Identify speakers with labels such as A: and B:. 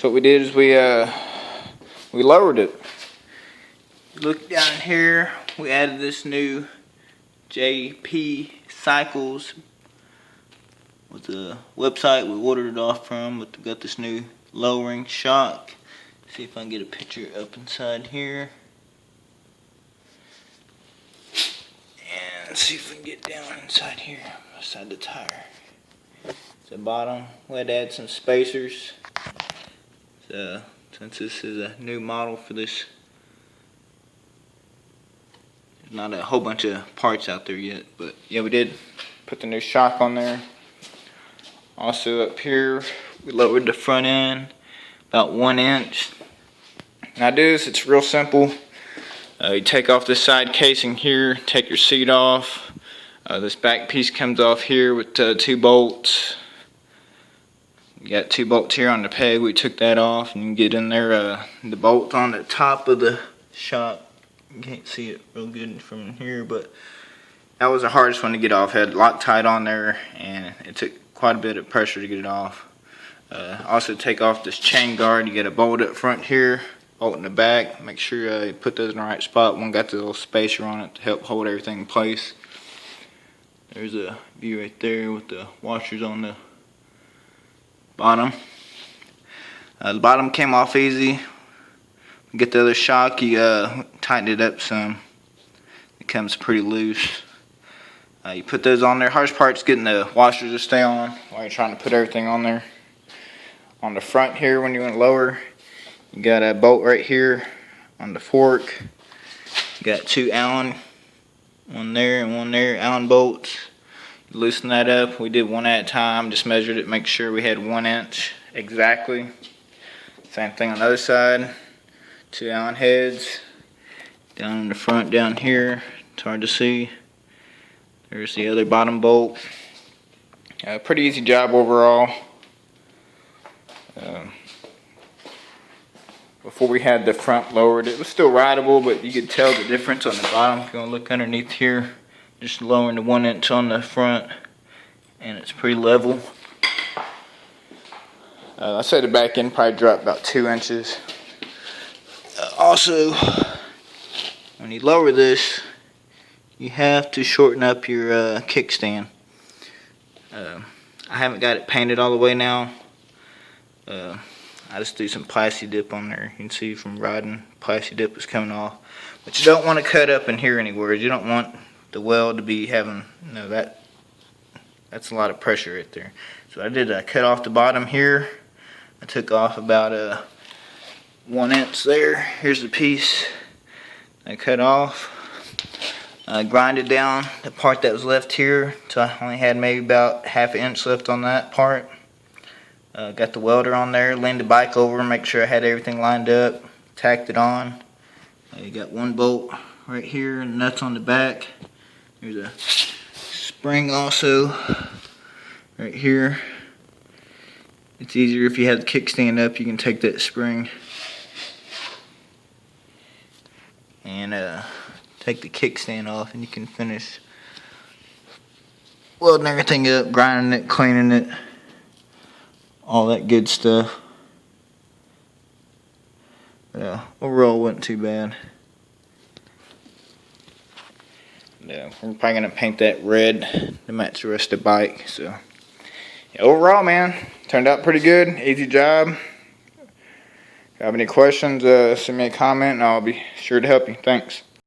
A: So what we did is we lowered it. Look down here, we added this new JP Cycles with the website we ordered it off from, but we got this new lowering shock. See if I can get a picture up inside here. And see if we can get down inside here, beside the tire. The bottom, we had to add some spacers. So, since this is a new model for this, there's not a whole bunch of parts out there yet, but yeah, we did put the new shock on there. Also up here, we lowered the front end about 1 inch. Now this, it's real simple. You take off this side casing here, take your seat off. This back piece comes off here with 2 bolts. You got 2 bolts here on the peg. We took that off, and you can get in there. The bolt on the top of the shock. You can't see it real good from here, but that was the hardest one to get off. It had Loctite on there, and it took quite a bit of pressure to get it off. Also take off this chain guard. You get a bolt up front here, bolt in the back. Make sure you put those in the right spot. One got the little spacer on it to help hold everything in place. There's a view right there with the washers on the bottom. The bottom came off easy. Get the other shock, you tighten it up some. It comes pretty loose. You put those on there. Hardest part's getting the washers to stay on while you're trying to put everything on there. On the front here, when you want to lower, you got a bolt right here on the fork. You got 2 Allen, one there and one there, Allen bolts. You loosen that up. We did one at a time, just measured it, make sure we had 1 inch exactly. Same thing on the other side. 2 Allen heads. Down in the front down here, it's hard to see. There's the other bottom bolt. Pretty easy job overall. Before we had the front lowered, it was still rideable, but you could tell the difference on the bottom. If you want to look underneath here, just lowering the 1 inch on the front, and it's pretty level. I said the back end probably dropped about 2 inches. Also, when you lower this, you have to shorten up your kickstand. I haven't got it painted all the way now. I just do some plasti dip on there. You can see from riding, plasti dip is coming off. But you don't want to cut up in here anywhere. You don't want the weld to be having, that's a lot of pressure right there. So I did cut off the bottom here. I took off about 1 inch there. Here's the piece I cut off. Grinded down the part that was left here till I only had maybe about ½ inch left on that part. Got the welder on there, leaned the bike over, make sure I had everything lined up, tacked it on. You got 1 bolt right here, and nuts on the back. There's a spring also right here. It's easier if you have the kickstand up, you can take that spring and take the kickstand off, and you can finish welding everything up, grinding it, cleaning it, all that good stuff. Yeah, overall wasn't too bad. Yeah, we're probably gonna paint that red to match the rest of the bike. So yeah, overall, man, turned out pretty good. Easy job. If you have any questions, send me a comment and I'll be sure to help you. Thanks.